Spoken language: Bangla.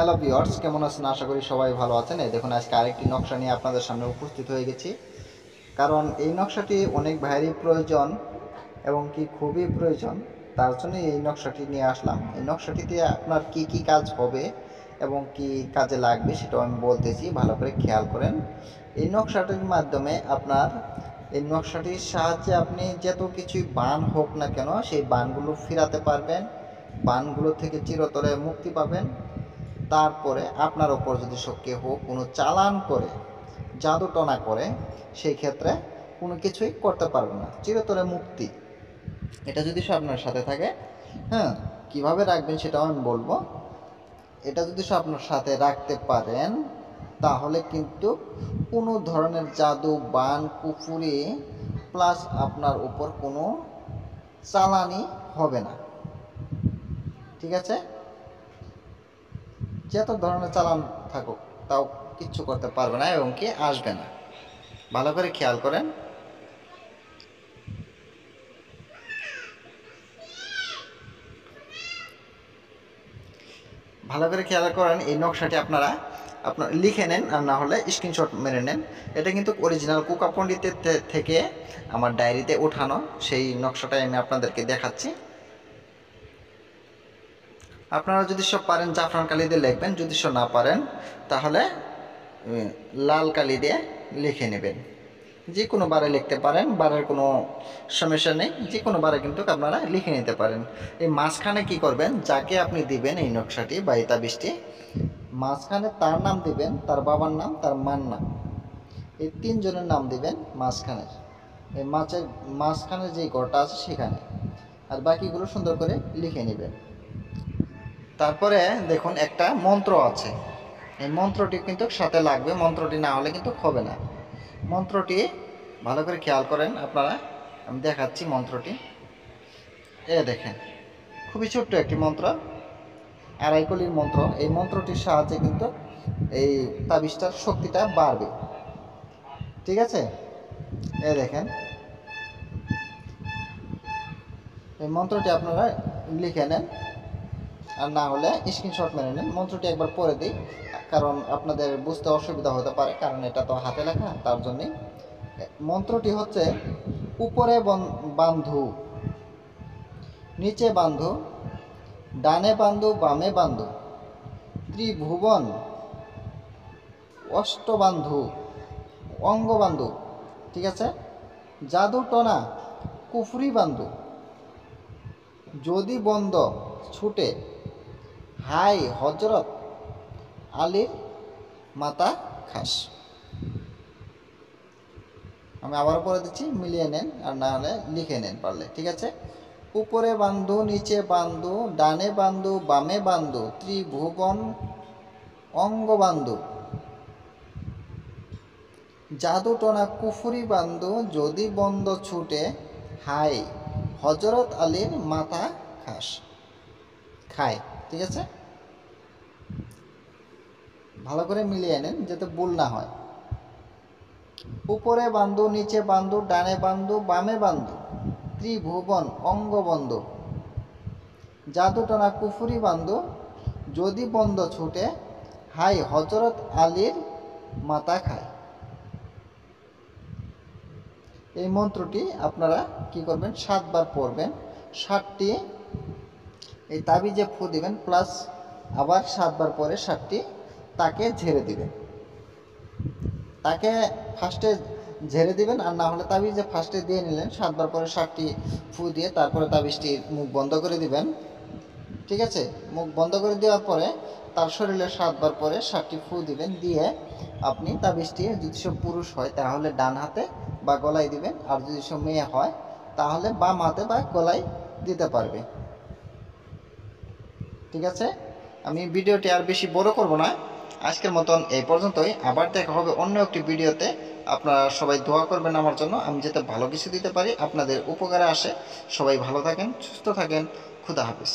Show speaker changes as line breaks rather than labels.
হ্যালো ভিউয়ার্স, কেমন আছেন? আশা করি সবাই ভালো আছেন। এই দেখুন, আজকে আরেকটি নকশা নিয়ে আপনাদের সামনে উপস্থিত হয়ে গেছি। কারণ এই নকশাটি অনেক ভাইয়েরই প্রয়োজন এবং কি খুবই প্রয়োজন। তার জন্য এই নকশাটি নিয়ে আসলাম। এই নকশাটিতে আপনার কি কি কাজ হবে এবং কি কাজে লাগবে সেটাও আমি বলতেছি, ভালো করে খেয়াল করেন। এই নকশাটির মাধ্যমে এই নকশাটির সাহায্যে আপনি যত কিছুই বান হোক না কেন সেই বানগুলো ফেরাতে পারবেন, বানগুলো থেকে চিরতরে মুক্তি পাবেন। তারপরে আপনার ওপর যদি কেউ কোনো চালান করে, জাদু টনা করে, সেই ক্ষেত্রে কোনো কিছুই করতে পারবে না, চিরতরে মুক্তি। এটা যদি আপনার সাথে থাকে, হ্যাঁ, কীভাবে রাখবেন সেটাও আমি বলবো। এটা যদি আপনার সাথে রাখতে পারেন তাহলে কিন্তু কোনো ধরনের জাদু, বান, কুফুরি প্লাস আপনার উপর কোনো চালানি হবে না। ঠিক আছে? যত ধরনের চালান থাকুক তাও কিচ্ছু করতে পারবে না এবং কি আসবে না। ভালো করে খেয়াল করেন। ভালো করে খেয়াল করেন, এই নকশাটি আপনার লিখে নেন, আর না হলে স্ক্রিনশট মেরে নেন। এটা কিন্তু অরিজিনাল কুকা পণ্ডিতের থেকে আমার ডায়েরিতে ওঠানো সেই নকশাটাই আমি আপনাদেরকে দেখাচ্ছি। আপনারা যদি সব পারেন জাফরান কালি দিয়ে লিখবেন, যদি সব না পারেন তাহলে লাল কালি দিয়ে লিখে নেবেন। যে কোনো বারে লিখতে পারেন, বারের কোনো সমস্যা নেই, যে কোনো বারে কিন্তু আপনারা লিখে নিতে পারেন। এই মাঝখানে কি করবেন, যাকে আপনি দিবেন এই নকশাটি বা এই তাবিজটি, মাঝখানে তার নাম দিবেন, তার বাবার নাম, তার মার নাম, এই তিনজনের নাম দিবেন মাঝখানের, এই মাঝখানে যে ঘরটা আছে সেখানে, আর বাকিগুলো সুন্দর করে লিখে নেবেন। তারপরে দেখুন একটা মন্ত্র আছে, এই মন্ত্রটি কিন্তু সাথে লাগবে, মন্ত্রটি না হলে কিন্তু হবে না। মন্ত্রটি ভালো করে খেয়াল করেন আপনারা, আমি দেখাচ্ছি মন্ত্রটি। দেখেন, খুবই ছোট্ট একটি মন্ত্র, আড়াই কলির মন্ত্র। এই মন্ত্রটির সাহায্যে কিন্তু এই তাবিজটার শক্তিটা বাড়বে। ঠিক আছে? দেখেন, এই মন্ত্রটি আপনারা লিখে নেন, আর না হলে স্ক্রিনশট মেরে নেন। মন্ত্রটি একবার পড়ে দিই, কারণ আপনাদের বুঝতে অসুবিধা হতে পারে, কারণ এটা তো হাতে লেখা, তার জন্যে। মন্ত্রটি হচ্ছে: উপরে বান্ধু, নিচে বান্ধু, ডানে বান্ধু, বামে বান্ধু, ত্রিভুবন অষ্টবান্ধু, অঙ্গবান্ধু। ঠিক আছে? জাদু টনা কুফরি বান্ধু, যদি বন্ধ ছুটে, হাই হজরত আলীর মাথা খাস। আমি আবারও পড়ে দিচ্ছি, মিলিয়ে নেন, আর না হলে লিখে নেন পারলে। ঠিক আছে? উপরে বান্ধু, নিচে বান্ধু, ডানে বান্ধু, বামে বান্ধু, ত্রিভুবন অঙ্গবান্ধু, জাদু টনা কুফুরি বান্ধু, যদি বন্ধ ছুটে, হাই হজরত আলীর মাথা খায়। ঠিক আছে? ভালো করে মিলিয়ে নেন যাতে ভুল না হয়। উপরে বান্ধু, নিচে বান্ধু, ডানে বান্ধু, বামে বান্ধু, ত্রিভুবন অঙ্গবন্ধ, জাদু টনা কুফুরি বান্ধু, যদি বন্ধ ছুটে, হাই হজরত আলীর মাথা খায়। এই মন্ত্রটি আপনারা কি করবেন, 7 বার পড়বেন। 7টি এই তাবিজে ফু দিবেন, প্লাস আবার 7 বার পরে 7টি তাকে ঝেড়ে দিবেন। তাকে ফার্স্টে ঝেড়ে দিবেন, আর না হলে তাবিজে ফার্স্টে দিয়ে নিলেন, 7 বার পরে 7টি ফু দিয়ে তারপরে তাবিজটি মুখ বন্ধ করে দিবেন। ঠিক আছে? মুখ বন্ধ করে দেওয়ার পরে তার শরীরে 7 বার পরে 7টি ফু দিবেন, দিয়ে আপনি তাবিজটি, যদি সব পুরুষ হয় তাহলে ডান হাতে বা গলায় দিবেন, আর যদি সব মেয়ে হয় তাহলে বাম হাতে বা গলায় দিতে পারবে। ঠিক আছে? আমি ভিডিওটি আর বেশি বড় করব না, আজকের মতন এই পর্যন্তই। আবার দেখা হবে অন্য একটি ভিডিওতে। আপনারা সবাই দোয়া করবেন আমার জন্য, আমি যাতে ভালো কিছু দিতে পারি, আপনাদের উপকারে আসে। সবাই ভালো থাকেন, সুস্থ থাকেন। খুদা হাফেজ।